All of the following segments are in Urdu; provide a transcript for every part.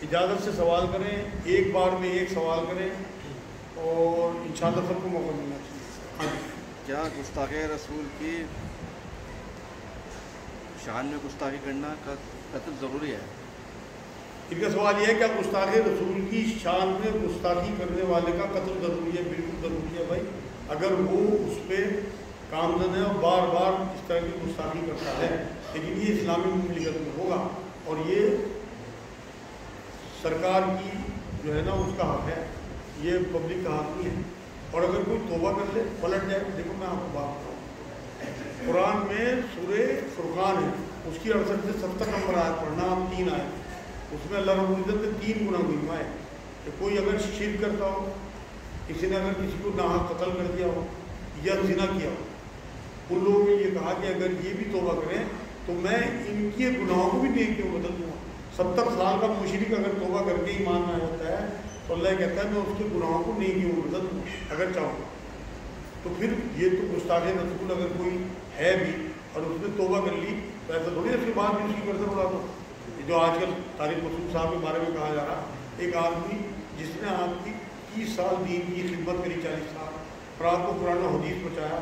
اجازت سے سوال کریں، ایک بار میں ایک سوال کریں اور انشاءاللہ سب کو موقع ملنا چاہیے۔ کیا گستاخی رسول کی شان میں گستاخی کرنا کا قتل ضروری ہے؟ ان کا سوال یہ ہے، کیا گستاخی رسول کی شان میں گستاخی کرنے والے کا قتل ضروری ہے؟ بالکل ضروری ہے بھائی، اگر وہ اس پہ کامزن ہے اور بار بار اس طرح کی گستاخی کرتا ہے، لیکن یہ اسلامی مملکت میں ہوگا اور یہ سرکار کی جو ہے نا اس کا حق ہے، یہ پبلک کا حق نہیں ہے۔ اور اگر کوئی توبہ کر لے پلٹ جائے، دیکھو میں آپ کو بات بتاؤں، قرآن میں سورہ فرقان ہے، اس کی 68 سے 70 نمبر آیت پڑھنا، ہم 3 آیت، اس میں اللہ رب العزت نے 3 گناہ گنوائے کہ کوئی اگر شرک کرتا ہو، کسی نے اگر کسی کو ناحق قتل کر دیا ہو یا زنا کیا ہو، ان لوگوں نے یہ کہا کہ اگر یہ بھی توبہ کریں تو میں ان کے گناہوں کو بھی نیکیوں میں بدل دوں گا۔ 70 سال کا مشرک اگر توبہ کر کے ایمان میں آ جاتا ہے تو اللہ کہتا ہے میں اس کے گناہوں کو نیکیوں میں بدل دوں اگر چاہوں۔ تو پھر یہ تو گستاخی رسول اگر کوئی ہے بھی اور اس نے توبہ کر لی تو ایسا تھوڑی اس کے بعد بھی اس کی گردن اڑا دو۔ جو آج کل طارق مسعود صاحب کے بارے میں کہا جا رہا، ایک آدمی جس نے آپ کی 30 سال دین کی خدمت کری، 40 سال، اور آپ کو قرآن و حدیث پہنچایا،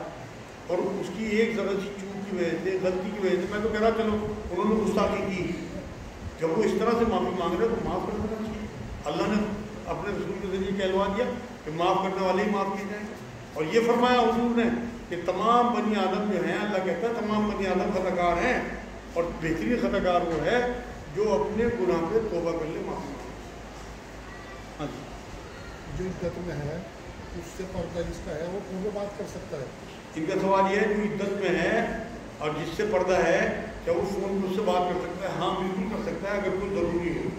اور اس کی ایک ذرا سی چوک کی وجہ سے، غلطی کی وجہ سے، میں تو کہہ رہا چلو انہوں نے گستاخی کی، جب وہ اس طرح سے معافی مانگ رہے تو معاف کر دینا چاہیے۔ اللہ نے اپنے رسول کے ذریعے کہلوا دیا کہ معاف کرنے والے ہی معاف کیے جائیں گے، اور یہ فرمایا حضور نے کہ تمام بنی آدم جو ہیں، اللہ کہتا ہے تمام بنی آدم خطا کار ہیں، اور بہترین خطا کار وہ ہے جو اپنے گناہ پہ توبہ کر لے، معافی مانگے۔ ہاں جی، جو عدت میں ہے اس سے پردہ جس کا ہے وہ فون پہ بات کر سکتا ہے؟ ان کا سوال یہ ہے جو عدت میں ہے اور جس سے پردہ ہے کیا وہ فون پہ اس سے بات کر سکتا ہے؟ ہاں بالکل کر سکتا ہے اگر کوئی ضروری ہو،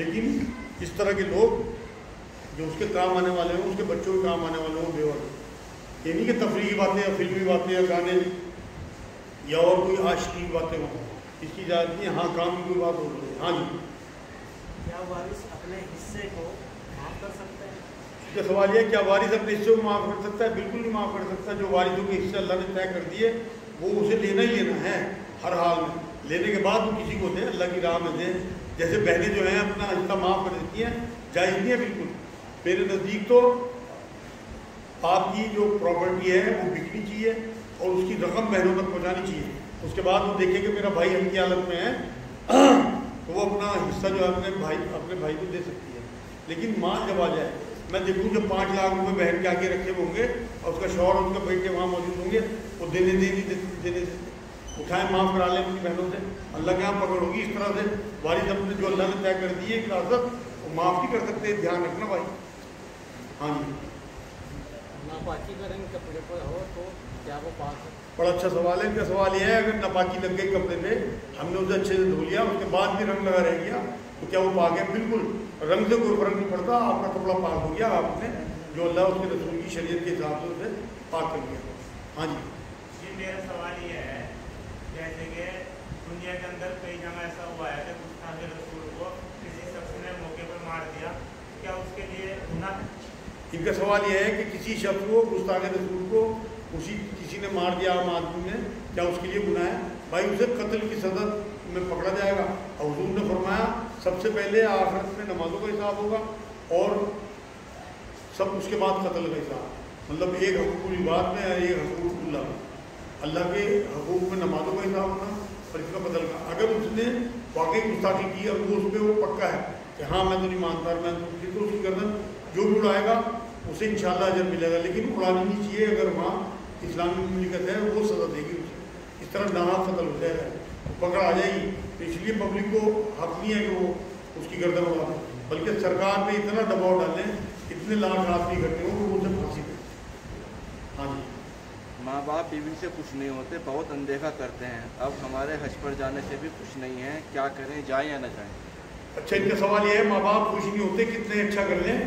لیکن اس طرح کے لوگ جو اس کے کام آنے والے ہوں، اس کے بچوں کے کام آنے والے ہوں، بیوہ، یہ نہیں کہ تفریحی باتیں یا فلمی باتیں یا گانے یا اور کوئی عاشقی باتیں ہوں، اس کی اجازت نہیں ہے۔ ہاں کام کی کوئی بات ہو رہی ہے۔ ہاں جی، کیا وارث اپنے حصے کو معاف کر سکتے ہیں؟ اس کا سوال یہ ہے کیا وارث اپنے حصے کو معاف کر سکتا ہے؟ بالکل نہیں معاف کر سکتا۔ جو وارثوں کے حصے اللہ نے طے کر دیے وہ اسے لینا ہی لینا ہے، ہر حال میں لینے کے بعد وہ کسی کو دیں، اللہ کی راہ میں دیں۔ جیسے بہنیں جو ہیں اپنا حصہ معاف کر دیتی ہیں، جائز نہیں ہے بالکل۔ میرے نزدیک تو آپ کی جو پراپرٹی ہے وہ بکنی چاہیے اور اس کی رقم بہنوں تک پہنچانی چاہیے، اس کے بعد وہ دیکھیں کہ میرا بھائی ہم کی حالت میں ہے تو وہ اپنا حصہ جو ہے اپنے بھائی کو دے سکتی ہے۔ لیکن ماں جب آ جائے، میں دیکھوں جب 5 لاکھ روپے بہن کے آگے رکھے ہوں گے اور اس کا شوہر اور اس کا بیٹے وہاں موجود ہوں گے، وہ دینے دیتے اٹھائیں، معاف کرا لیں اپنی بہنوں سے، اللہ کے یہاں پکڑ ہوگی۔ اس طرح سے وارث اپنے جو اللہ نے طے کر دی ہے اجازت، وہ معاف نہیں کر سکتے، دھیان رکھنا بھائی۔ ہاں جی، ناپاکی کریں کپڑے پر ہو تو کیا وہ پاک ہے؟ بڑا اچھا سوال ہے۔ ان کا سوال یہ ہے اگر ناپاکی لگ گئی کپڑے پہ، ہم نے اسے اچھے سے دھو لیا، اس کے بعد بھی رنگ لگا رہ گیا تو کیا وہ پاک ہے؟ بالکل، رنگ سے کوئی فرق نہیں پڑتا، آپ کا کپڑا پاک ہو گیا، آپ نے جو اللہ اس کے رسول کی شریعت کے حساب سے اسے پاک کر لیا۔ ہاں جی، جی میرا سوال یہ ہے، جیسے کہ دنیا کے اندر کئی جگہ ایسا ہوا ہے کہ گستاخی رسول کو کسی شخص نے موقع پر مار دیا، کیا اس کے لیے گناہ ہے؟ ان کا سوال یہ ہے کہ کسی شخص کو گستاخی رسول کو کسی نے مار دیا عام آدمی نے، کیا اس کے لیے گناہ ہے؟ بھائی اسے قتل کی سزا میں پکڑا جائے گا، اور حضور نے فرمایا سب سے پہلے آخرت میں نمازوں کا حساب ہوگا اور سب اس کے بعد قتل کا حساب، مطلب ایک حقوق العباد میں ہے، ایک حقوق اللہ میں، اللہ کے حقوق میں نمازوں کا حساب ہونا اور اس کا بدل کا۔ اگر اس نے واقعی گستاخی کی اور وہ اس پہ وہ پکا ہے کہ ہاں میں تو نہیں مانتا، میں تو اس کی گردن جو بھی اڑائے گا اسے انشاءاللہ اجر ملے گا، لیکن اڑانی نہیں چاہیے۔ اگر وہاں اسلامی مملکت ہے وہ سزا دے گی اسے، اس طرح ناحق قتل ہو جائے گا، پکڑ آ جائے گی، تو اس لیے پبلک کو حق نہیں ہے کہ وہ اس کی گردن اڑا دے، بلکہ سرکار پہ اتنا دباؤ ڈالیں، اتنے لاکھ آدمی اکٹھے ہوں کہ وہ اسے پھانسی دیں۔ ہاں جی، ماں باپ بیوی سے خوش نہیں ہوتے، بہت اندیکھا کرتے ہیں، اب ہمارے حج پر جانے سے بھی خوش نہیں ہیں، کیا کریں، جائیں یا نہ جائیں؟ اچھا، ان کا سوال یہ ہے ماں باپ خوش نہیں ہوتے، کتنے اچھا کر لیں،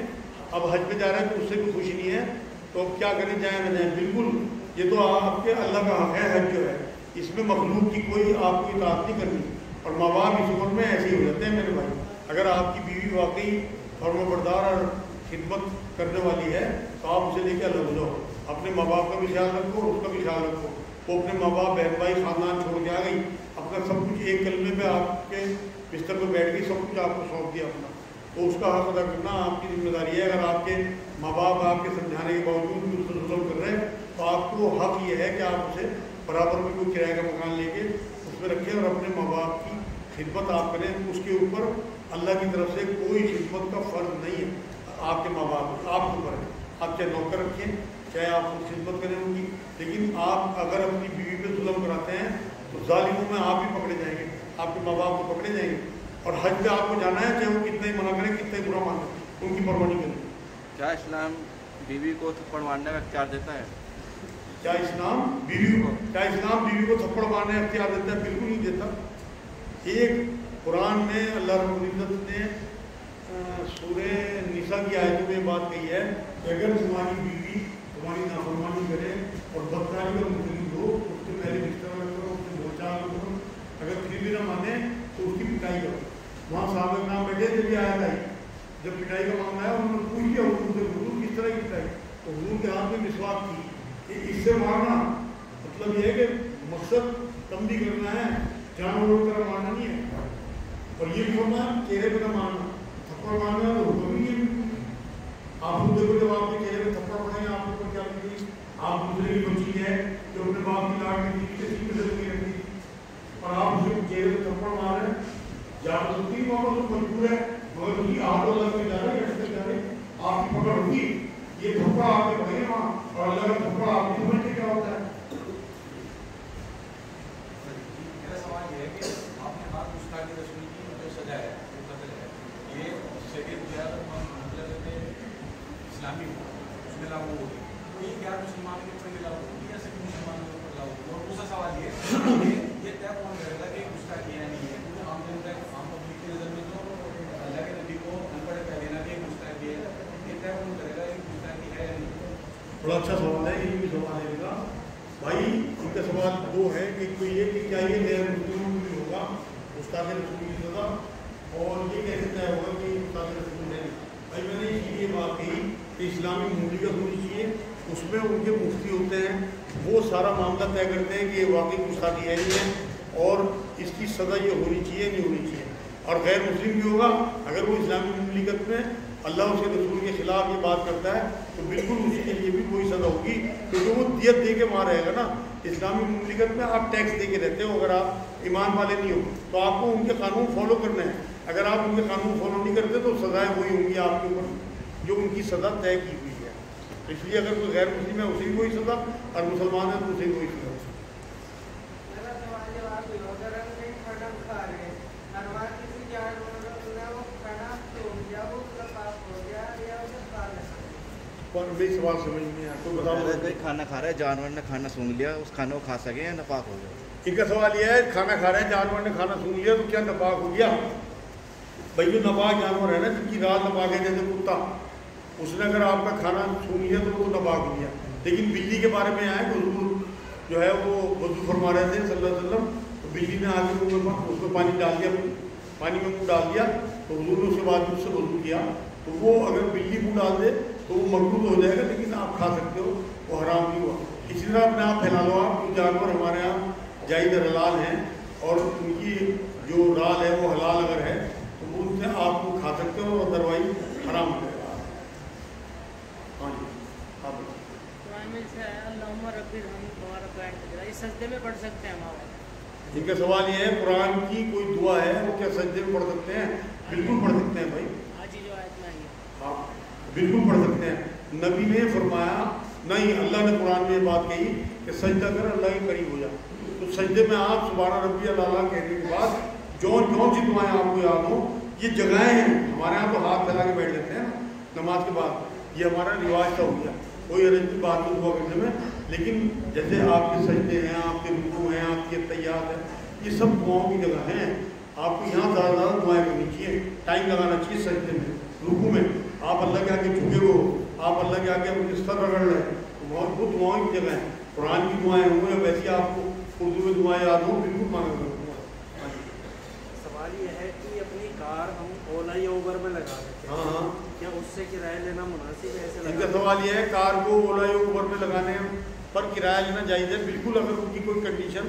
اب حج پہ جا رہے ہیں تو اس سے بھی خوشی نہیں ہے تو اب کیا کریں، جائیں نہ جائیں؟ بالکل، یہ تو آپ کے اللہ کا حق ہے، حج جو ہے اس میں مخلوق کی کوئی آپ کو اطاعت نہیں کرنی، اور ماں باپ اس عمر میں ایسے ہی ہو جاتے ہیں میرے بھائی۔ اگر آپ کی بیوی واقعی فرما بردار اور خدمت کرنے والی ہے تو آپ اسے لے کے الگ ہو جاؤ، اپنے ماں باپ کا بھی خیال رکھو اور اس کا بھی خیال رکھو۔ وہ اپنے ماں باپ، بہن بھائی، خاندان چھوڑ کے آ گئی، اپنا سب کچھ ایک کلمے پہ آپ کے بستر پہ بیٹھ گئی، سب کچھ آپ کو سونپ دیا اپنا، تو اس کا حق ادا کرنا آپ کی ذمہ داری ہے۔ اگر آپ کے ماں باپ آپ کے سمجھانے کے باوجود بھی اس پر ظلم کر رہے ہیں تو آپ کو حق یہ ہے کہ آپ اسے برابر میں کوئی کرایہ کا مکان لے کے اس میں رکھیں اور اپنے ماں باپ کی خدمت آپ کریں۔ اس کے اوپر اللہ کی طرف سے کوئی خدمت کا فرض نہیں ہے آپ کے ماں باپ آپ کے اوپر ہے۔ آپ چاہے نوکر رکھیں، چاہے آپ خدمت کریں ان کی، لیکن آپ اگر اپنی بیوی پہ ظلم کراتے ہیں تو ظالموں میں آپ بھی پکڑے جائیں گے، آپ کے ماں باپ کو پکڑے جائیں گے۔ اور حج پہ آپ کو جانا ہے، چاہے وہ کتنا ہی منع کریں، کتنا ہی برا مانیں، ان کی پرواہ نہیں کریں۔ کیا اسلام بیوی کو تھپڑ مارنے کا اختیار دیتا ہے؟ کیا اسلام بیوی کو تھپڑ مارنے کا اختیار دیتا ہے؟ بالکل نہیں دیتا۔ ایک قرآن میں اللہ رب العزت نے سورہ نساء کی آیتوں میں بات کہی ہے کہ اگر تمہاری بیوی تمہاری نافرمانی کرے اور بدکاری کا مخالف ہو، اس سے پہلے بستر میں کرو، اس سے بوچھا کرو، اگر پھر بھی نہ مانے تو اس کی پٹائی کرو۔ وہاں صحابہ کرام بیٹھے جب یہ آیت آئی، جب پٹائی کا معاملہ ہے، انہوں نے پوچھ لیا حضور سے، حضور کس طرح کی پٹائی؟ تو حضور کے ہاتھ میں مسواک تھی کہ اس سے مارنا مطلب یہ ہے کہ مقصد کم بھی کرنا ہے، جانوروں کی طرح مارنا نہیں ہے۔ اور یہ بھی ہونا چہرے پہ نہ مارنا، تھپڑ مارنا تو حکم ہی ہے۔ آپ خود دیکھو جب آپ کے چہرے پہ تھپڑ پڑیں گے، آپ کو کیا لگے گی؟ آپ دوسرے کی بچی ہے جو اپنے باپ کی لاڈ کی تھی، کسی میں زندگی رکھتی تھی، اور آپ اسے چہرے پہ تھپڑ مار رہے ہیں، جان سکتی وہاں پر مجبور ہے، مگر اس کی آپ اللہ میں جا رہے ہیں، جا رہے آپ کی پکڑ ہوگی، یہ تھپڑ آپ کے پڑے وہاں، اور اللہ کا تھپڑ آپ کی سمجھتے کیا ہوتا ہے۔ میرا سوال یہ ہے کہ آپ نے بات گستاخی رسول کی جو سزا ہے، جو قتل ہے، یہ شریعت مطلب اسلامی ہو اس میں لاگو ہوگی، تو یہ غیر مسلمان کے اوپر لاگو ہوگی یا صرف مسلمان کے اوپر لاگو ہوگی؟ اور دوسرا سوال یہ طے کون کرے گا کہ گستاخی ہے نہیں ہے؟ کیونکہ عام جنتا عام پبلک کی نظر میں تو اللہ کے نبی کو ان پڑھ کہہ دینا کہ گستاخی ہے، یہ طے کون کرے گا کہ گستاخی ہے یا نہیں؟ بڑا اچھا سوال ہے، یہ بھی سوال ہے میرا بھائی۔ ان کا سوال دو ہے، ایک تو یہ کہ کیا یہ غیر مسلموں میں بھی ہوگا گستاخ رسول کی سزا، اور یہ کیسے طے ہوگا کہ گستاخ رسول ہے؟ بھائی میں نے یہ بات کہی کہ اسلامی مملکت ہونی چاہیے، اس میں ان کے مفتی ہوتے ہیں، وہ سارا معاملہ طے کرتے ہیں کہ یہ واقعی گستاخی ہے نہیں ہے، اور اس کی سزا یہ ہونی چاہیے نہیں ہونی چاہیے۔ اور غیر مسلم بھی ہوگا، اگر وہ اسلامی مملکت میں اللہ اس کے رسول کے خلاف یہ بات کرتا ہے تو بالکل اسی کے لیے بھی وہی سزا ہوگی، کیونکہ وہ دیت دے کے وہاں رہے گا نا۔ اسلامی مملکت میں آپ ٹیکس دے کے رہتے ہو، اگر آپ ایمان والے نہیں ہو تو آپ کو ان کے قانون فالو کرنے ہیں، اگر آپ ان کے قانون فالو نہیں کرتے تو سزائیں وہی ہوں گی آپ کے اوپر جو ان کی سزا طے کی ہوئی ہے۔ اس لیے اگر کوئی غیر مسلم ہے اسے بھی وہی سزا، اور مسلمان ہے تو اسے بھی وہی سزا۔ میری سوال سمجھ نہیں آیا، کوئی بتاؤ۔ کوئی کھانا کھا رہا ہے، جانور نے کھانا سونگھ لیا، اس کھانے کو کھا سکے یا ناپاک ہو گیا؟ ان کا سوال یہ ہے کھانا کھا رہے ہیں، جانور نے کھانا سونگھ لیا تو کیا ناپاک ہو گیا؟ بھائی جو ناپاک جانور ہے نا، جن کی رات ناپاک ہے، جیسے کتا، اس نے اگر آپ کا کھانا سونگھ لیا تو وہ ناپاک ہو گیا۔ لیکن بلی کے بارے میں آئے کہ حضور جو ہے وہ وضو فرما رہے تھے صلی اللہ علیہ وسلم، تو بلی نے آ کے اس میں پانی ڈال دیا، پانی میں منہ ڈال دیا، تو حضور نے اس کے بعد اس سے وضو کیا، تو وہ اگر بلی منہ ڈال دے تو وہ مقبول ہو جائے گا، لیکن آپ کھا سکتے ہو، وہ حرام نہیں ہوا۔ اسی طرح اپنے آپ پھیلا لو، آپ جو جانور ہمارے یہاں جائز حلال ہیں اور ان کی جو رال ہے وہ حلال اگر ہے تو وہ ان سے آپ کو کھا سکتے ہو، اور ادروائز حرام ہو جائے گا۔ ہاں جی آپ اس سجدے میں پڑھ سکتے ہیں ہمارا؟ ان کا سوال یہ ہے قرآن کی کوئی دعا ہے وہ کیا سجدے میں پڑھ سکتے ہیں؟ بالکل پڑھ سکتے ہیں بھائی، آج ہی جو آیت میں آئی ہے ہاں بالکل پڑھ سکتے ہیں۔ نبی نے فرمایا نہیں، اللہ نے قرآن میں یہ بات کہی کہ سجدہ کر اللہ کے قریب ہو جا، تو سجدے میں آپ سبحان ربی اللہ کہنے کے بعد جون سی دعائیں آپ کو یاد ہوں، یہ جگہیں ہیں ہمارے یہاں تو ہاتھ پھیلا کے بیٹھ جاتے ہیں نا نماز کے بعد، یہ ہمارا رواج کا ہو گیا، کوئی حرج کی بات نہیں دعا کرنے میں، لیکن جیسے آپ کے سجدے ہیں، آپ کے رکوع ہیں، آپ کی تحیات ہیں، یہ سب دعاؤں کی جگہ ہیں۔ آپ کو یہاں زیادہ زیادہ دعائیں کرنی چاہیے، ٹائم لگانا چاہیے سجدے میں، رکوع میں آپ اللہ کے آگے جھکے ہو، آپ اللہ کے آگے اپنے سر رگڑ رہے ہیں، وہ دعاؤں کی جگہ ہیں۔ قرآن کی دعائیں ہوں یا ویسے آپ کو اردو میں دعائیں یاد ہوں بالکل مانگا کرو۔ سوال یہ ہے کہ اپنی کار ہم اولا یا اوبر میں لگا دیتے ہیں، ہاں کیا اس سے کرایہ لینا مناسب ہے؟ ایسے ان کا سوال یہ ہے کار کو اولا یا اوبر میں لگانے پر کرایہ لینا جائز ہے؟ بالکل، اگر ان کی کوئی کنڈیشن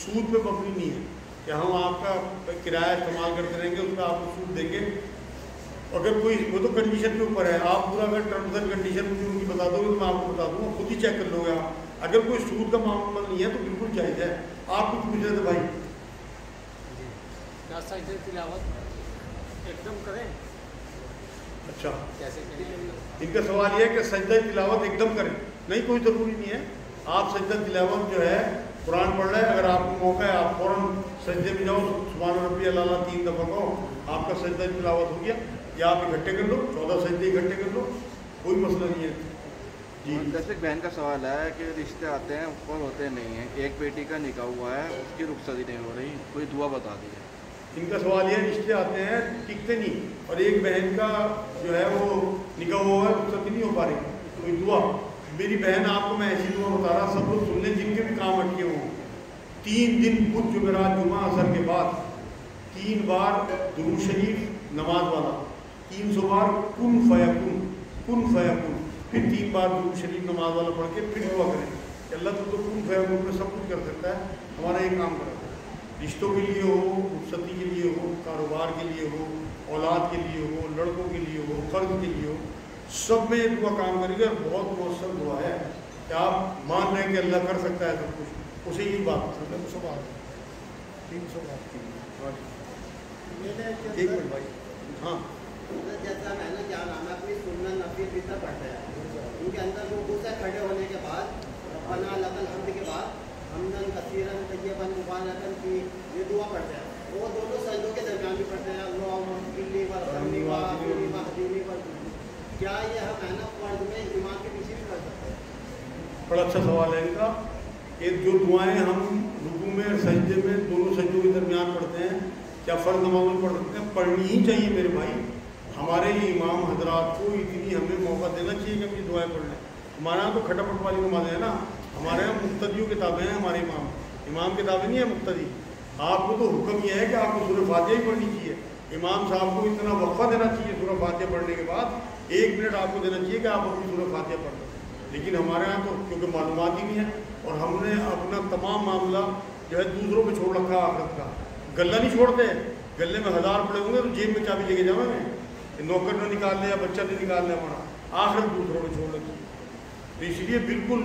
سود پہ مبنی نہیں ہے، کہ ہم آپ کا کرایہ استعمال کرتے رہیں گے, اس میں آپ کو چھوٹ دیں گے. اگر کوئی وہ تو کنڈیشن کے اوپر ہے, آپ پورا اگر ٹرمز اینڈ کنڈیشن مجھے ان کی بتا دو گے تو میں آپ کو بتا دوں گا, خود ہی چیک کر لو گے آپ. اگر کوئی سود کا معاملہ نہیں ہے تو بالکل جائز ہے. آپ کو پوچھ رہے تھے بھائی کیا سجدہ تلاوت ایک دم کریں؟ اچھا, کیسے کریں؟ ان کا سوال یہ ہے کہ سجدہ تلاوت ایک دم کریں. نہیں, کوئی ضروری نہیں ہے. آپ سجدہ تلاوت جو ہے قرآن پڑھ رہے ہیں, اگر آپ کو موقع ہے آپ فوراً سجدے میں جاؤ, سبحان ربی اللہ 3 دفعہ کہو, آپ کا سجدہ تلاوت ہو گیا. یا آپ اکٹھے کر لو, 14 سجدے اکٹھے کر لو, کوئی مسئلہ نہیں ہے. جی, جیسے بہن کا سوال ہے کہ رشتے آتے ہیں اور ہوتے نہیں ہیں, ایک بیٹی کا نکاح ہوا ہے, اس کی رخصتی نہیں ہو رہی, کوئی دعا بتا دیجیے. ان کا سوال یہ ہے رشتے آتے ہیں ٹکتے نہیں, اور ایک بہن کا جو ہے وہ نکاح ہوا ہے, رخصتی نہیں ہو پا رہی, کوئی دعا. میری بہن آپ کو میں ایسی دعا بتا رہا, سب لوگ سن لیں جن کے بھی کام اٹکے ہوں. 3 دن بدھ جمعرات جمعہ اثر کے بعد 3 بار درود شریف نماز والا, 300 بار کن فیکن کن فیکن, پھر 3 بار درود شریف نماز والا پڑھ کے پھر دعا کریں کہ اللہ تو کن فیکن میں سب کچھ کر سکتا ہے, ہمارا یہ کام کرا. رشتوں کے لیے ہو, رخصتی کے لیے ہو, کاروبار کے لیے ہو, اولاد کے لیے ہو, لڑکوں کے لیے ہو, قرض کے لیے ہو, سب میں یہ دعا کام کرے گا. بہت مؤثر دعا ہے کہ آپ مان رہے ہیں کہ اللہ کر سکتا ہے سب کچھ, اسے ہی بات 300 بات 300 بات ایک منٹ بھائی. ہاں, جیسا میں نے کیا نام ہے اپنی سنن نفی فطر پڑھتے ہیں, ان کے اندر رکوع سے کھڑے ہونے کے بعد ربنا لک الحمد کے بعد حمدن کثیرن طیبن مبارکن کی یہ دعا پڑھتے ہیں. وہ دونوں سجدوں کے درمیان بھی پڑھتے ہیں اللہم اغفر لی وارحمنی وعافنی واہدنی واہدنی. کیا یہ ہم ہے نا فرض میں امام کے پیچھے بھی پڑھ سکتے ہیں؟ بڑا اچھا سوال ہے ان کا. کہ جو دعائیں ہم رکوع میں اور سجدے میں دونوں سجدوں کے درمیان پڑھتے ہیں, کیا فرض نماز میں پڑھ سکتے ہیں؟ پڑھنی ہی چاہیے میرے بھائی. ہمارے امام حضرات کو اتنی ہمیں موقع دینا چاہیے کہ ہم یہ دعائیں پڑھ لیں. ہمارے یہاں تو کھٹا پٹ والی نمازیں ہیں نا, ہمارے یہاں مقتدیوں کتابیں ہیں. ہمارے امام کتابیں نہیں ہیں مقتدی. آپ کو تو حکم یہ ہے کہ آپ کو سورہ فاتحہ ہی پڑھنی چاہیے. امام صاحب کو اتنا وقفہ دینا چاہیے سورہ فاتحہ پڑھنے کے بعد 1 منٹ آپ کو دینا چاہیے کہ آپ اپنی سورہ فاتحہ پڑھ لیں. لیکن ہمارے یہاں تو کیونکہ معلومات ہی نہیں ہے, اور ہم نے اپنا تمام معاملہ جو ہے دوسروں پہ چھوڑ رکھا آخرت کا. گلہ نہیں چھوڑتے, گلے میں 1000 پڑے ہوں گے تو جیب میں چابی لے کے جاؤں گے, نوکر نہ نکال لے یا بچہ نہیں نکال لے, ہمارا آخرت دوسروں پہ چھوڑ رکھی. تو اس لیے بالکل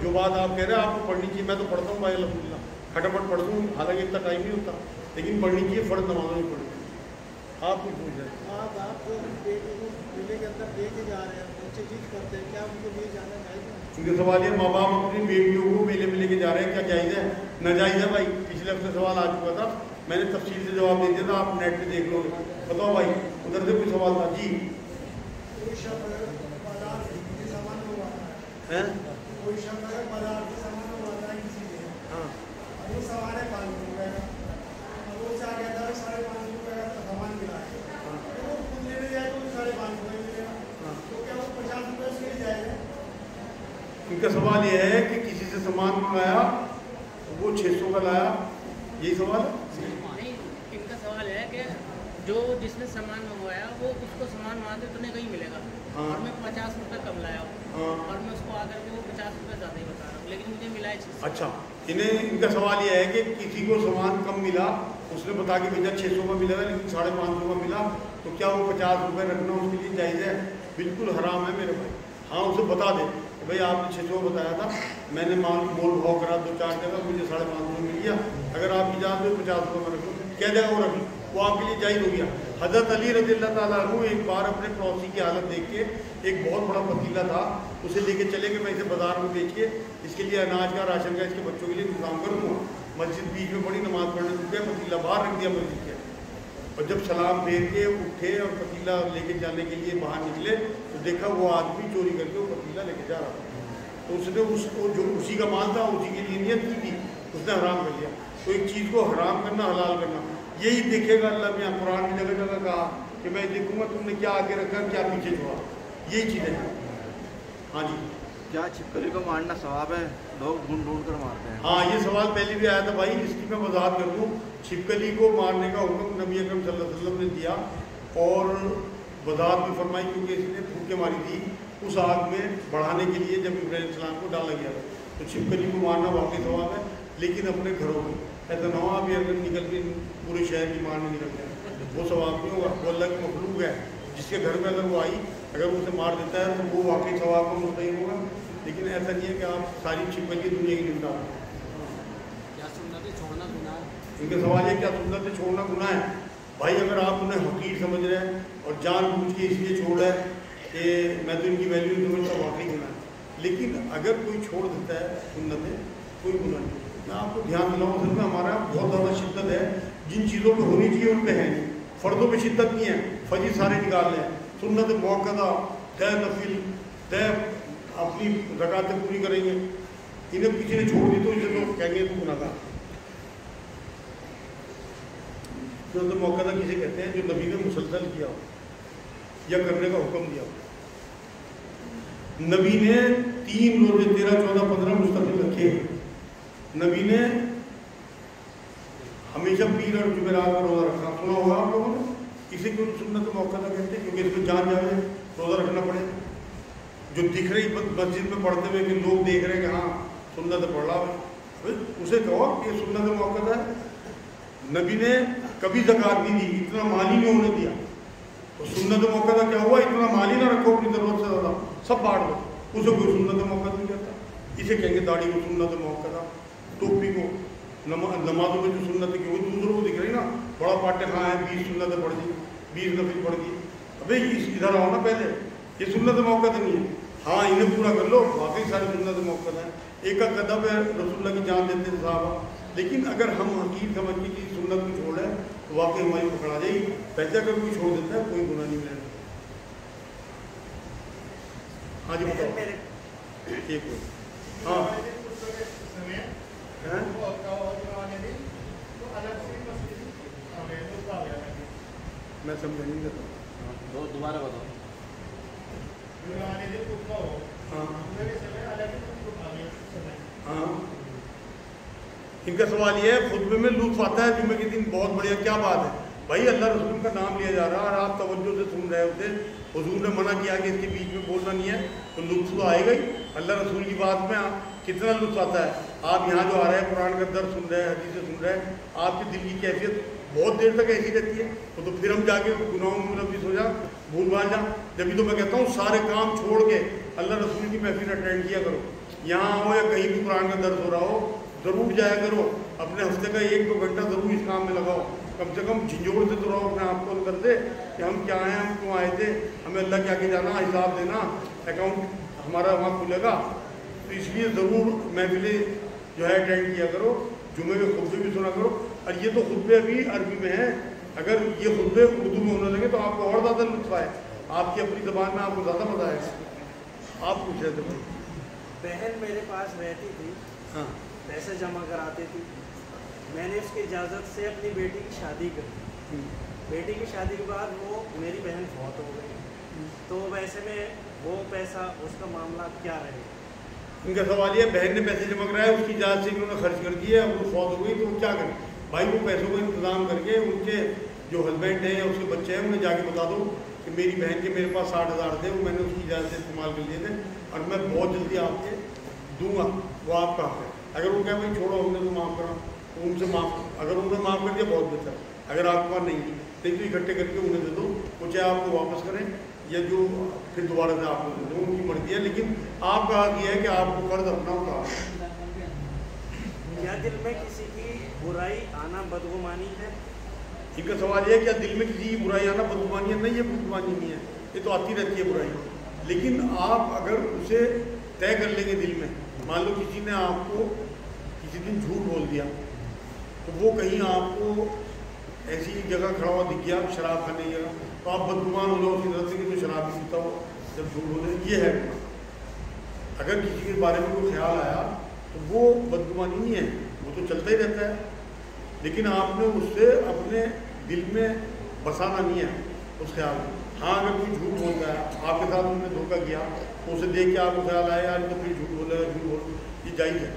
جو بات آپ کہہ رہے ہیں آپ کو پڑھنی چاہیے. میں تو پڑھتا ہوں بھائی الحمدللہ, کھٹاپٹ پڑھتا ہوں, حالانکہ اتنا ٹائم نہیں ہوتا, لیکن پڑھنی چاہیے. فرض نمازوں میں پڑھنی چاہیے. آپ کچھ پوچھ رہے ہیں؟ آپ کو میلے کے اندر لے کے جا رہے ہیں, بچے جیت کرتے ہیں, کیا ان کو لے جانا چاہیے؟ ان کے سوال یہ ماں باپ اپنی بیٹیوں کو میلے میں لے کے جا رہے ہیں, کیا جائز ہے؟ ناجائز ہے بھائی. پچھلے ہفتے سوال آ چکا تھا, میں نے تفصیل سے جواب دے دیا تھا, آپ نیٹ پہ دیکھ لو گے. بتاؤ بھائی, ادھر سے کوئی سوال تھا. جی, ان کا سوال یہ ہے کہ کسی سے سامان منگایا وہ 600 کا لایا, یہی سوال ہے. نہیں, ان کا سوال ہے کہ جو جس نے سامان منگوایا وہ اس کو سامان وہاں سے اتنے کا ہی ملے گا, اور میں 50 روپے کم لایا ہوں, اور میں اس کو آ کر کے وہ 50 روپے زیادہ ہی بتا رہا ہوں, لیکن مجھے ملا ہے 600. اچھا, ان کا سوال یہ ہے کہ کسی کو سامان کم ملا, اس نے بتا کے بھیجا 600 کا ملا تھا لیکن 550 کا ملا, تو کیا وہ 50 روپے رکھنا اس کے لیے جائز ہے؟ بالکل حرام ہے میرے بھائی. ہاں, اسے بتا دے کہ بھائی آپ نے 600 بتایا تھا, میں نے مول بھاؤ کرا 2-4 جگہ, مجھے 550 مل گیا, اگر آپ کی جان میں 50 روپے میں رکھوں, کیا جگہ وہ رکھ, وہ آپ کے لیے جائز ہو گیا. حضرت علی رضی اللہ تعالیٰ عنہ ایک بار اپنے پڑوسی کی حالت دیکھ کے, ایک بہت بڑا پتیلا تھا, اسے لے کے چلے کہ میں اسے بازار میں بیچ کے اس کے لیے اناج کا, راشن کا, اس کے بچوں کے لیے انتظام کروں گا. مسجد بیچ میں بڑی نماز پڑھنے چکے, پتیلا باہر رکھ دیا مسجد کے, اور جب سلام پھیر کے اٹھے اور پتیلا لے کے جانے کے لیے باہر نکلے تو دیکھا وہ آدمی چوری کر کے وہ پتیلا لے کے جا رہا تھا. تو اس نے اس کو جو اسی کا مال تھا اسی کے لیے نیت کی تھی, اس نے حرام کر لیا. تو ایک چیز کو حرام کرنا حلال کرنا یہی دیکھے گا اللہ میاں. قرآن کی جگہ جگہ کہا کہ میں دیکھوں گا تم نے کیا آگے رکھا کیا پیچھے چھوڑا, یہی چیزیں ہیں. ہاں جی, کیا چھپکلی کو مارنا ثواب ہے؟ لوگ ڈھونڈ ڈھونڈ کر مارتے ہیں. ہاں, یہ سوال پہلے بھی آیا تھا بھائی, اس کی میں وضاحت کر دوں. چھپکلی کو مارنے کا حکم نبی اکرم صلی اللہ علیہ وسلم نے دیا, اور وضاحت بھی فرمائی, کیونکہ اس نے پھونکے ماری تھی اس آگ میں بڑھانے کے لیے جب ابراہیم السلام کو ڈالا گیا تھا. تو چھپکلی کو مارنا واقعی ثواب ہے, لیکن اپنے گھروں میں ایسا نہ ہو آپ یہ نکل کے پورے شہر کی مار میں نکل جائے، وہ ثواب نہیں ہوگا. وہ اللہ کی مخلوق ہے، جس کے گھر میں اگر وہ آئی اگر اسے مار دیتا ہے تو وہ واقعی ثواب کا مستحق ہوگا. لیکن ایسا نہیں ہے کہ آپ ساری چھپن کی دنیا کی نمٹا رہے ہیں. کیا سنتیں چھوڑنا گناہ ہے؟ ان کا سوال ہے کیا سنتیں چھوڑنا گناہ ہے؟ بھائی اگر آپ انہیں حقیر سمجھ رہے ہیں اور جان بوجھ کے اس لیے چھوڑ رہے ہیں کہ میں تو ان کی ویلیو نہیں سمجھتا، واقعی گناہ ہے. لیکن اگر کوئی چھوڑ دیتا ہے سنتیں کوئی گناہ نہیں. میں آپ کو دھیان دلاؤں اصل میں ہمارا بہت زیادہ شدت ہے، جن چیزوں پہ ہونی چاہیے ان پہ ہے نہیں. فردوں پہ شدت نہیں ہے، فجر سارے نکال لیں، سنت موقعہ طے نفل طے اپنی زکاتیں پوری کریں گے. انہیں کسی نے چھوڑ دی تو اسے تو کہیں گے تو گناہ گار. سنت موقعہ کسے کہتے ہیں؟ جو نبی نے مسلسل کیا ہو یا کرنے کا حکم دیا ہو. نبی نے 3 روزے 13, 14, 15 مستقل رکھے. نبی نے ہمیشہ پیر اور جمعرات کا روزہ رکھا. سنا ہوگا آپ لوگوں نے؟ اسی کو سنت موقعہ کہتے ہیں کیونکہ اس میں جان جاوے روزہ رکھنا پڑے. جو دکھ رہی مسجد میں پڑھتے ہوئے کہ لوگ دیکھ رہے ہیں کہ ہاں سنت پڑھ رہا ہے، اسے کہو کہ یہ سنت موقعہ ہے. نبی نے کبھی زکات نہیں دی، اتنا مال ہی نہیں ہونے دیا. تو سنت موقعہ کیا ہوا؟ اتنا مال ہی نہ رکھو اپنی ضرورت سے زیادہ، سب بانٹ دو. اسے کوئی سنت موقعہ نہیں کہتا. اسے کہیں گے داڑھی کو سنت موقعہ، ٹوپی کو، نمازوں میں جو سنت ہے کہ وہ دوسروں کو دکھ رہی نا، بڑا پاٹے خاں ہے 20 سنتیں پڑھ دی، 20 نفل پڑھ دی. ابھی ادھر آؤ نا پہلے، یہ سنت موقع نہیں ہے. ہاں انہیں پورا کر لو، واقعی سارے سنت موقع ہیں. ایک کا قدم ہے رسول اللہ کی جان دیتے تھے صحابہ. لیکن اگر ہم حقیق سمجھ کے کہ سنت کو چھوڑ ہے تو واقعی ہماری پکڑا جائے گی. ویسے اگر کوئی چھوڑ دیتا ہے کوئی گناہ نہیں ملے گا. ہاں جی بتاؤ. ایک ہاں میں سمجھا نہیں کرتا. دوبارہ بتاؤ. ہاں ان کا سوال یہ ہے خطبے میں لطف آتا ہے جمعے کے دن، بہت بڑھیا، کیا بات ہے بھائی. اللہ رسول کا نام لیا جا رہا ہے اور آپ توجہ سے سن رہے ہوتے. حضور نے منع کیا کہ اس کے بیچ میں بولنا نہیں ہے، تو لطف تو آئے گا ہی. اللہ رسول کی بات میں کتنا لطف آتا ہے. آپ یہاں جو آ رہے ہیں قرآن کا درس سن رہے ہیں، حدیثیں سن رہے ہیں، آپ کی دل کی کیفیت بہت دیر تک ایسی رہتی ہے. تو پھر ہم جا کے گناہوں میں ملوث ہو جا، بھول بھال جا. جبھی تو میں کہتا ہوں سارے کام چھوڑ کے اللہ رسول کی محفل اٹینڈ کیا کرو. یہاں ہو یا کہیں بھی قرآن کا درس ہو رہا ہو ضرور جایا کرو. اپنے ہفتے کا 1-2 گھنٹہ ضرور اس کام میں لگاؤ. کم سے کم جھنجھوڑ سے تو رہو اپنے آپ کو کر دے کہ ہم کیا ہیں، ہم کیوں آئے تھے، ہمیں اللہ کیا کہ جانا، حساب دینا، اکاؤنٹ ہمارا وہاں کھلے گا. تو اس لیے ضرور محفلیں جو ہے اٹینڈ کیا کرو. جمعے کے خطبے بھی سنا کرو. اور یہ تو خطبے ابھی عربی میں ہیں، اگر یہ خطبے اردو میں ہونے لگے تو آپ کو اور زیادہ لطف آئے. آپ کی اپنی زبان میں آپ کو زیادہ مزہ آئے گا. آپ پوچھ رہے تھے بھائی. بہن میرے پاس رہتی تھی، ہاں پیسے جمع کراتی تھی. میں نے اس کی اجازت سے اپنی بیٹی کی شادی کری. بیٹی کی شادی کے بعد وہ میری بہن فوت ہو گئی. تو ویسے میں وہ پیسہ اس کا معاملہ کیا رہے گا؟ ان کا سوال یہ بہن نے پیسے جمع کرائے، اس کی اجازت سے انہوں نے خرچ کر دیے، اب وہ فوت ہو گئی تو وہ کیا کریں؟ بھائی وہ پیسوں کا انتظام کر کے ان کے جو ہسبینڈ ہیں یا اس کے بچے ہیں انہیں جا کے بتا دو کہ میری بہن کے میرے پاس 60,000 تھے، وہ میں نے اس کی اجازت سے استعمال کر لیے تھے اور میں بہت جلدی آپ کے دوں گا. وہ آپ کا حق ہے. اگر وہ کہیں بھائی چھوڑو ہم نے تو معاف کرا تو ان سے معاف، اگر انہوں نے معاف کر دیا بہت بہتر. اگر آپ کے پاس نہیں تو اکٹھے کر کے انہیں دے دو. وہ چاہے آپ کو واپس کریں یا جو پھر دوبارہ سے آپ کو دے دو، ان کی مرضی ہے. لیکن آپ کا حق یہ ہے کہ آپ کو قرض اپنا اتارو. کیا دل میں کسی کی برائی آنا بدگمانی ہے؟ ان کا سوال یہ ہے کیا دل میں کسی کی برائی آنا بدگمانی ہے؟ نہیں، یہ بدگمانی نہیں ہے، یہ تو آتی رہتی ہے برائی. لیکن آپ اگر اسے طے کر لیں گے دل میں، مان لو کسی نے آپ کو کسی دن جھوٹ بول دیا تو وہ کہیں آپ کو ایسی جگہ کھڑا ہوا دکھ گیا شراب کھانے کی جگہ، تو آپ بدگمان ہو جاؤ اسی طرح سے کہ تو شراب بھی پیتا ہو جب جھوٹ بولے. یہ ہے اگر کسی کے بارے میں کوئی خیال آیا تو وہ بدگمانی نہیں ہے، وہ تو چلتا ہی رہتا ہے. لیکن آپ نے اس سے اپنے دل میں بسانا نہیں ہے اس خیال میں. ہاں اگر کوئی جھوٹ بولتا ہے آپ کے ساتھ اس نے دھوکہ کیا تو اسے دیکھ کے آپ کو خیال آیا یار تو پھر جھوٹ بولے گا، جھوٹ بول، یہ جائز ہے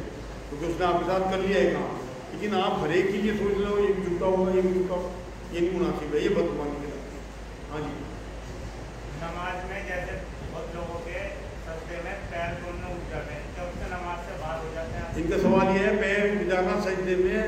کیونکہ اس نے آپ کے ساتھ کر لیا ہے کام. لیکن آپ ہر ایک کے لیے سوچ رہے ہو یہ بھی جھوٹا ہوگا، یہ بھی جھوٹا ہوگا، یہ نہیں مناسب ہے، یہ بدگمانی کے ساتھ. ہاں جی. نماز میں جیسے بہت لوگوں کے سجدے میں پیر دونوں اٹھ جاتے ہیں، کیا اس سے نماز سے باہر ہو جاتے ہیں؟ ان کا سوال یہ ہے پیر اٹھ جانا سجدے میں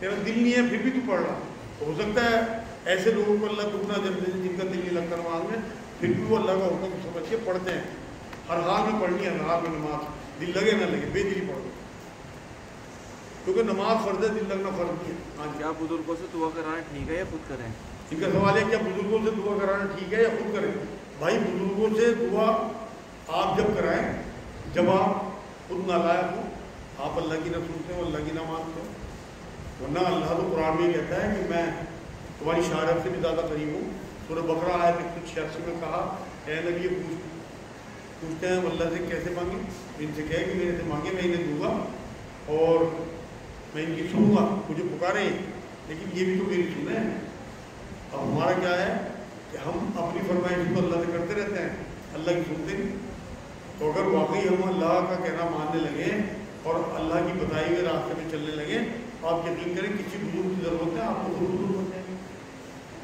تیرا دل نہیں ہے پھر بھی تو پڑھ رہا. ہو سکتا ہے ایسے لوگوں کو اللہ دگنا اجر دے جن کا دل نہیں لگتا نماز میں, پھر بھی وہ اللہ کا حکم سمجھ کے پڑھتے ہیں. ہر حال میں پڑھنی ہے, ہر حال میں نماز, دل لگے نہ لگے بے دلی پڑھ دو, کیونکہ نماز فرض ہے, دل لگنا فرض نہیں ہے. ہاں جی. کیا بزرگوں سے دعا کرانا ٹھیک ہے یا خود کریں؟ ان کا سوال ہے کیا بزرگوں سے دعا کرانا ٹھیک ہے یا خود کریں؟ بھائی بزرگوں سے دعا آپ جب کرائیں جب آپ خود نالائق ہوں, آپ اللہ کی نہ سنتے ہو, اللہ کی نہ مانتے ہو. ورنہ اللہ تو قرآن میں کہتا ہے کہ میں تمہاری شہادت سے بھی زیادہ قریب ہوں. سورہ بقرہ آیت 186 میں کہا اے نبی پوچھتے ہیں ہم اللہ سے کیسے مانگیں, ان سے کہے کہ میرے سے مانگے میں انہیں دوں گا اور میں ان کی سنوں گا, مجھے پکاریں لیکن یہ بھی تو میری سنیں. اب ہمارا کیا ہے کہ ہم اپنی فرمائش کو اللہ سے کرتے رہتے ہیں, اللہ کی سنتے نہیں. تو اگر واقعی ہم اللہ کا کہنا ماننے لگیں اور اللہ کی بتائی ہوئے راستے میں چلنے لگیں, آپ یقین کریں کسی بزرگ کی ضرورت ہے, آپ کو خود بزرگ بن جائیں گے.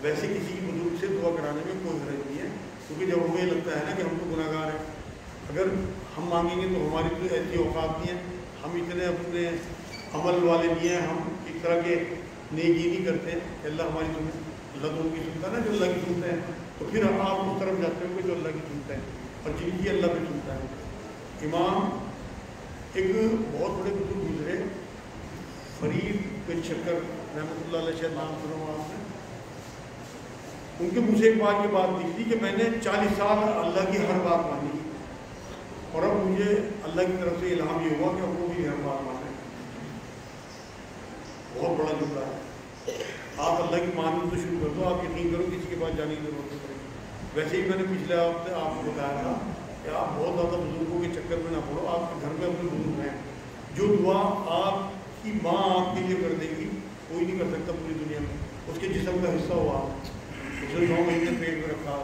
ویسے کسی بزرگ سے دعا کرانے میں کوئی حرج نہیں ہے, کیونکہ جب ہمیں لگتا ہے نا کہ ہم تو گناہ گار ہیں, اگر ہم مانگیں گے تو ہماری تو ایسی اوقات نہیں ہے, ہم اتنے اپنے عمل والے نہیں ہیں, ہم اس طرح کے نیکی نہیں کرتے کہ اللہ ہماری سنے. اللہ تو ان کی سنتا ہے نا جو اللہ کی سنتے ہیں, تو پھر آپ اس طرف جاتے ہوں گے جو اللہ کی سنتے ہیں اور جن کی اللہ پہ سنتا ہے. امام ایک بہت بڑے بزرگ گزرے, فرید بن شکر رحمۃ اللہ علیہ, شاید نام سنا ہوا آپ نے. ان کے مجھ سے ایک بار یہ بات نکلی کہ میں نے 40 سال اللہ کی ہر بات مانی اور اب مجھے اللہ کی طرف سے الہام یہ ہوا کہ اب وہ بھی ہر بات مانے. بہت بڑا جملہ ہے. آپ اللہ کی ماننا تو شروع کر دو, آپ یقین کرو کسی کے پاس جانے کی ضرورت نہیں پڑے گی. ویسے ہی میں نے پچھلے ہفتے آپ کو بتایا تھا کہ آپ بہت زیادہ بزرگوں کے چکر میں نہ پڑو. آپ کے گھر میں اپنے بزرگ ہیں, جو دعا آپ کی ماں آپ کے لیے کر دے گی کوئی نہیں کر سکتا پوری دنیا میں. اس کے جسم کا حصہ ہوا, اسے 9 مہینے پیٹ میں رکھا,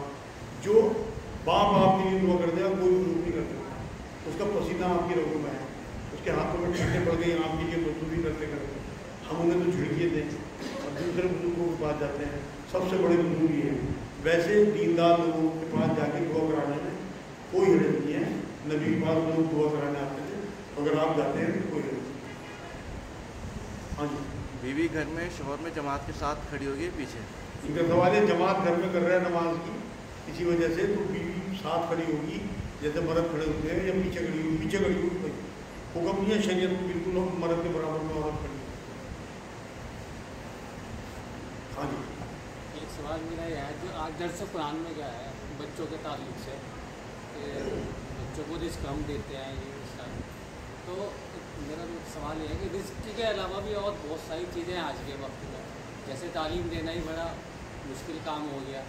جو باپ آپ کے لیے دعا کر دے گا کوئی بزرگ نہیں کر سکتا. اس کا پسینہ آپ کی رگوں میں ہے, اس کے ہاتھوں میں ٹھنڈے پڑ گئی آپ کے لیے مزدوری کرتے کرتے. ہم انہیں تو جھڑکیے دیں اور دوسرے بزرگوں کے پاس جاتے ہیں, سب سے بڑے بزرگ یہ ہیں. ویسے دیندار لوگوں کے پاس جا کے دعا کرانے میں کوئی حرج نہیں ہے. نبی کے پاس لوگ دعا کرانے آتے تھے, اگر آپ جاتے ہیں تو کوئی حرج نہیں. ہاں جی. بیوی گھر میں شوہر میں جماعت کے ساتھ کھڑی ہوگی پیچھے؟ ان کا سوال ہے جماعت گھر میں کر رہا ہے نماز کی کسی وجہ سے, تو بیوی ساتھ کھڑی ہوگی جیسے مرد کھڑے ہوتے ہیں, یا پیچھے کھڑی ہوگی؟ پیچھے کھڑی ہوگی. کوئی حکم نہیں ہے شریعت میں, بالکل ہم مرد کے برابر میں عورت کھڑی. ہاں جی. ایک سوال میرا یہ ہے, جو آج درس قرآن میں کیا ہے بچوں کے تعلق سے کہ بچوں کو رزق ہم دیتے ہیں, یہ تو میرا سوال یہ ہے کہ رزق کے علاوہ بھی اور بہت ساری چیزیں ہیں آج کے وقت میں, جیسے تعلیم دینا ہی بڑا مشکل کام ہو گیا.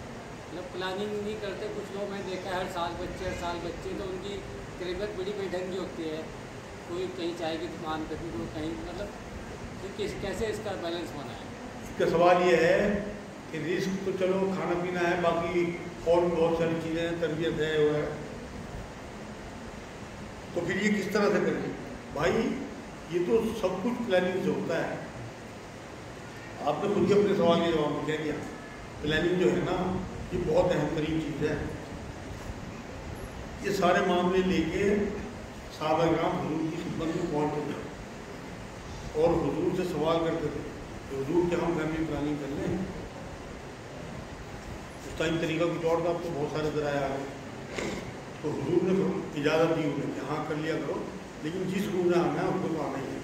مطلب پلاننگ نہیں کرتے کچھ لوگ, میں دیکھا ہے ہر سال بچے تو ان کی قریبت بڑی بے ڈھنگی ہوتی ہے. کوئی کہیں چائے کی دکان پہ, کوئی کہیں, مطلب کیسے اس کا بیلنس ہونا ہے؟ اس کا سوال یہ ہے کہ رزق تو چلو کھانا پینا ہے, باقی اور بہت ساری چیزیں ہیں, تربیت ہے, وہ ہے, تو پھر یہ کس طرح سے کریں؟ بھائی یہ تو سب کچھ پلاننگ سے ہوتا ہے. آپ نے خود ہی اپنے سوال کے جواب میں کہہ دیا. پلاننگ جو ہے نا یہ بہت اہم ترین چیز ہے. یہ سارے معاملے لے کے صحابہ کرام حضور کی خدمت میں پہنچتے تھے اور حضور سے سوال کرتے تھے کہ حضور کیا ہم فیملی پلاننگ کر لیں؟ اس ٹائم طریقہ کچھ اور تھا, اب تو بہت سارے ذرائع آ گئے. تو حضور نے اجازت دی انہیں کہ ہاں کر لیا کرو, لیکن جس روح نے آنا ہے اس کو تو آنا ہی ہے.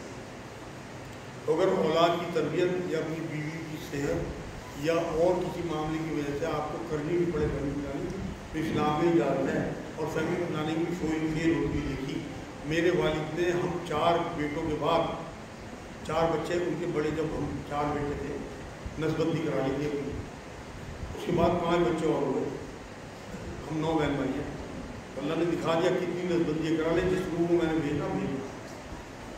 تو اگر اولاد کی تربیت یا اپنی بیوی کی صحت یا اور کسی معاملے کی وجہ سے آپ کو کرنی بھی پڑے فیملی پلاننگ, تو اسلام میں اجازت ہے. اور فیملی پلاننگ کی کوئی فیل ہوتی دیکھی. میرے والد نے, ہم 4 بیٹوں کے بعد 4 بچے, ان کے بڑے جب ہم 4 بیٹے تھے نسبندی کرا لی تھی اپنی. اس کے بعد 5 بچے اور ہوئے, ہم 9 بہن بھائی ہیں. اللہ نے دکھا دیا کتنی نسبندی کرا لیں, جس روح کو میں نے بھیجنا بھیجا.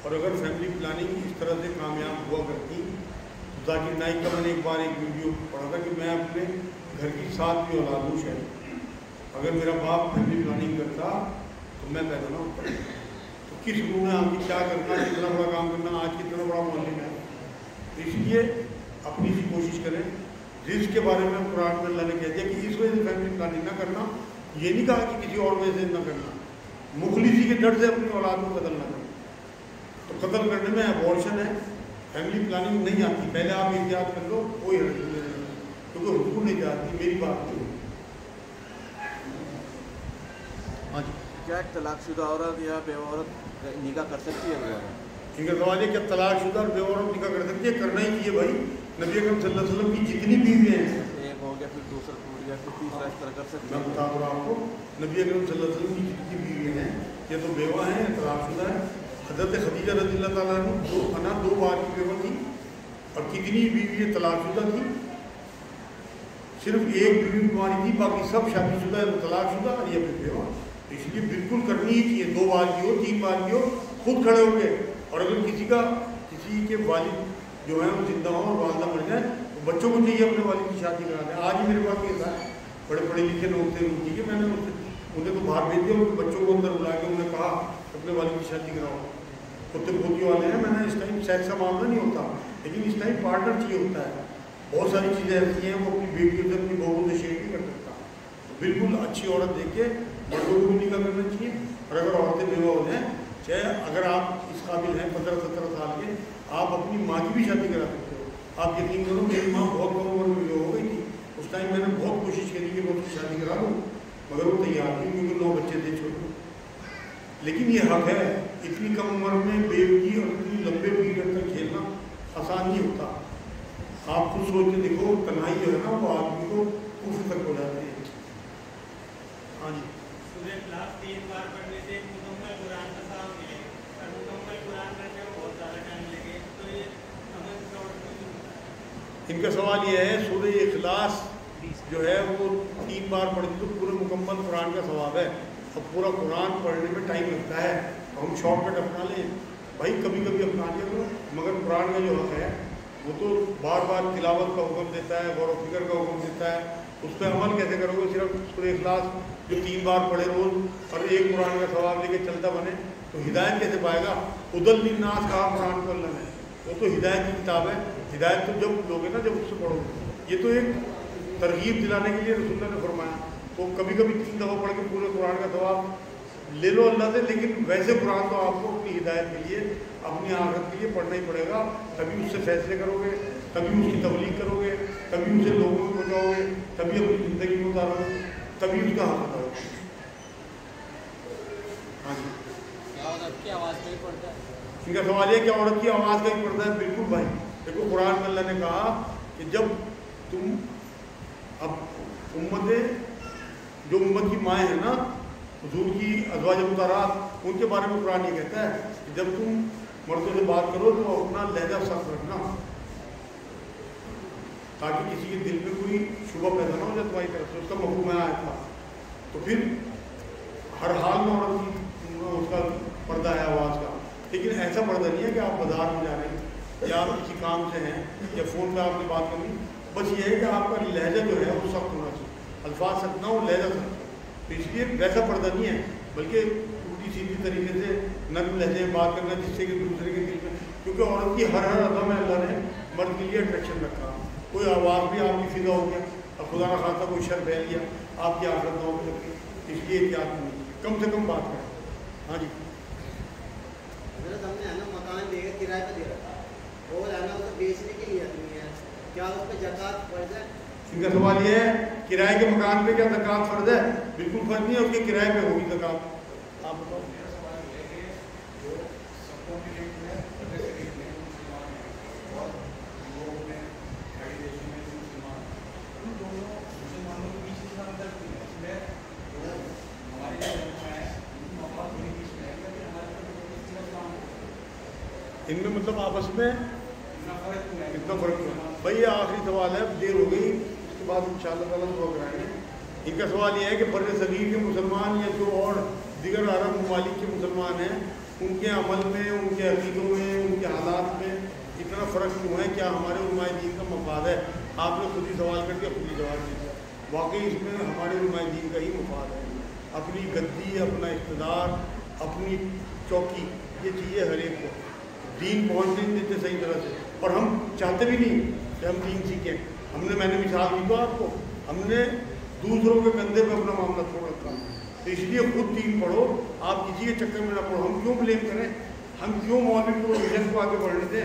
اور اگر فیملی پلاننگ اس طرح سے کامیاب ہوا کرتی, ذاکر نائک کا میں نے ایک بار ایک ویڈیو پڑھا تھا کہ میں اپنے گھر کی 7 اولاد ہوں شاید, اگر میرا باپ فیملی پلاننگ کرتا تو میں پیدا نہ ہوتا. تو کس روح نے آپ کی کیا کرنا, کتنا بڑا کام کرنا, آج کتنا بڑا معلم ہے. تو اس لیے اپنی سی کوشش کریں. رزق کے بارے میں قرآن میں اللہ نے کہہ دیا کہ اس وجہ سے فیملی پلاننگ نہ کرنا, یہ نہیں کہا کہ کسی اور وجہ سے نہ کرنا. مخلصی کے ڈر سے اپنی اولاد کو قتل نہ کرنا. تو قتل کرنے میں ابورشن ہے, فیملی پلاننگ نہیں آتی، پہلے آپ احتیاط کر لو، کوئی حرج نہیں، کیونکہ حضور نہیں جاتی، میری بات نہیں ہوئی. ہاں جی. کیا ایک طلاق شدہ عورت یا بیوہ عورت نکاح کر سکتی ہے؟ ان کا سوال ہے کہ طلاق شدہ اور بیوہ عورت نکاح کر سکتی ہے؟ کرنا ہی چاہیے بھائی. نبی اکرم صلی اللہ علیہ وسلم کی جتنی بیویاں ہیں، ایک ہو گیا پھر دوسرا ٹوٹ گیا پھر تیسرا، اس طرح کر سکتے میں ہیں. بتا رہا ہوں آپ کو، نبی اکرم صلی اللہ علیہ وسلم کی جتنی بیویاں ہیں یہ تو بیوہ ہیں، طلاق شدہ ہے. حضرت خدیجہ رضی اللہ تعالیٰ عنہ 2 بار کی بیوہ تھی، اور کتنی بیوی طلاق شدہ تھی؟ صرف ایک بیوی بیماری تھی، باقی سب شادی شدہ ہے، طلاق شدہ اور یہ بیوہ. اس لیے بالکل کرنی ہی چاہیے، 2 بار کی ہو 3 بار کی ہو، خود کھڑے ہو گئے. اور اگر کسی کے والد جو ہیں وہ زندہ ہوں اور والدہ مر جائیں تو بچوں کو چاہیے اپنے والد کی شادی کرا دیں. آج ہی میرے پاس کیسا ہے، بڑے پڑھے لکھے لوگ تھے، ان کی میں نے انہیں تو باہر بھیج دیا، ان کے بچوں کو اندر بلا کے انہوں نے کہا اپنے والد کی شادی کراؤ. کتے پوتی والے ہیں. میں نے اس ٹائم سیکس کا معاملہ نہیں ہوتا، لیکن اس ٹائم پارٹنر چاہیے ہوتا ہے. بہت ساری چیزیں ایسی ہیں وہ اپنی بیٹیوں سے اپنی بہووں سے شیئر نہیں کر سکتا. بالکل اچھی عورت دیکھ کے مردوں کو بھی نکاح کرنا چاہیے. اور اگر عورتیں بیوہ ہو جائیں، چاہے اگر آپ اس قابل ہیں 15-17 سال کے، آپ اپنی ماں کی بھی شادی کرا سکتے ہو. آپ یقین کرو میری ماں بہت کم عمر میں بیوہ ہو گئی تھی. اس ٹائم میں نے بہت کوشش کری کہ میں اس کی شادی کرا دوں، مگر وہ تیار تھی کیونکہ 9 بچے تھے چھوٹے. لیکن یہ حق ہے، اتنی کم عمر میں بیوی اور اتنی لمبے پیریڈ تک کھیلنا آسان نہیں ہوتا. آپ خود سوچ کے دیکھو، تنہائی جو ہے نا وہ آدمی کو کفر تک ہو جاتی ہے. ہاں جی. سورہ اخلاص 3 بار پڑھنے سے مکمل قرآن کا ثواب ملے گا، اور مکمل قرآن پڑھنے میں بہت زیادہ ٹائم لگے تو یہ ان کا سوال یہ ہے سورہ اخلاص جو ہے وہ 3 بار پڑھنے تو پورے مکمل قرآن کا ثواب ہے. اب پورا قرآن پڑھنے میں ٹائم لگتا ہے، ہم شارٹ کٹ اپنا لیں بھائی، کبھی کبھی اپنا لیا کرو. مگر قرآن کا جو حق ہے وہ تو بار بار تلاوت کا حکم دیتا ہے، غور و فکر کا حکم دیتا ہے. اس پہ عمل کیسے کرو گے؟ صرف سورہ اخلاص جو 3 بار پڑھے روز اور ایک قرآن کا ثواب لے کے چلتا بنے تو ہدایت کیسے پائے گا؟ ہدی للناس کہا قرآن کو اللہ نے، وہ تو ہدایت کی کتاب ہے. ہدایت تو جب لوگے نا جب اس سے پڑھو گے. یہ تو ایک ترغیب دلانے کے لیے رسول اللہ نے فرمایا. تو کبھی کبھی 3 دفعہ پڑھ کے پورے قرآن کا ثواب لے لو اللہ سے. لیکن ویسے قرآن تو آپ کو اپنی ہدایت کے لیے، اپنی آخرت کے لیے پڑھنا ہی پڑے گا. تبھی اس سے فیصلے کرو گے، تبھی اس کی تبلیغ کرو گے، تبھی اسے لوگوں کو پہنچاؤ گے، تبھی اپنی زندگی میں اتارو گے، تبھی اس کا حق بتاؤ گے. ہاں جی. عورت کی آواز نہیں پڑتا ہے. ان کا سوال ہے کہ عورت کی آواز کا ہی پڑتا ہے. بالکل بھائی، دیکھو قرآن میں اللہ نے کہا کہ جب تم اب جو امت کی مائیں ہیں نا، حضور کی ازواج مطہرات، ان کے بارے میں قرآن یہ کہتا ہے کہ جب تم مردوں سے بات کرو تو اپنا لہجہ سخت رکھنا، تاکہ کسی کے دل میں کوئی شبہ پیدا نہ ہو جائے تمہاری طرف سے. اس کا مفہوم آیا تھا. تو پھر ہر حال میں عورت کی اس کا پردہ ہے آواز کا. لیکن ایسا پردہ نہیں ہے کہ آپ بازار میں جا رہے ہیں یا آپ کسی کام سے ہیں یا فون پہ آپ نے بات کرنی. بس یہ ہے کہ آپ کا لہجہ جو ہے وہ سخت ہونا چاہیے، الفاظ سخت نہ ہو، لہجہ سخت ہو. تو اس لیے ویسا پردہ نہیں ہے، بلکہ الٹی سیدھی طریقے سے نرم لہجے میں بات کرنا، جس سے کہ دوسرے کے دل میں، کیونکہ عورت کی ہر ادا میں اللہ نے مرد کے لیے اٹریکشن رکھا. کوئی آواز بھی آپ کی فضا ہو گیا اور خدا نہ خاصہ کوئی شر پھیل گیا، آپ کی آخرت نہ ہو سکتی. اس لیے احتیاط نہیں، کم سے کم بات کریں. ہاں جی. ہم نے نا مکان دے کے کرائے پہ دے رکھا اور نا اسے بیچنے کی نیت نہیں ہے، کیا اس پہ زکوٰۃ فرض ہے؟ ان کا سوال یہ ہے کرائے کے مکان پہ کیا زکوٰۃ فرض ہے؟ بالکل فرض نہیں ہے، اس کے کرائے پہ ہوگی زکوٰۃ. آپ بتاؤ. ان میں مطلب آپس میں اتنا فرق ہے. بھائی یہ آخری سوال ہے، دیر ہو گئی، اس کے بعد انشاءاللہ تعالیٰ دعا کرائیں گے. ان کا سوال یہ ہے کہ بر صغیر کے مسلمان یا جو اور دیگر عرب ممالک کے مسلمان ہیں، ان کے عمل میں، ان کے عقیدوں میں، ان کے حالات میں اتنا فرق کیوں ہے؟ کیا ہمارے علماء دین کا مفاد ہے؟ آپ نے خود ہی سوال کر کے خود ہی جواب دیا. واقعی اس میں ہمارے علماء دین کا ہی مفاد ہے. اپنی گدی، اپنا اقتدار، اپنی چوکی، یہ چیزیں ہر ایک کو دین پہنچنے نہیں دیتے صحیح طرح سے. اور ہم چاہتے بھی نہیں کہ ہم دین سیکھیں. میں نے مثال دی تو آپ کو، ہم نے دوسروں کے کندھے پہ اپنا معاملہ چھوڑ رکھا. تو اس لیے خود دین پڑھو، آپ کسی کے چکر میں نہ پڑھو. ہم کیوں بلیم کریں؟ ہم کیوں مولوی پروفیشن کو آگے بڑھنے دیں؟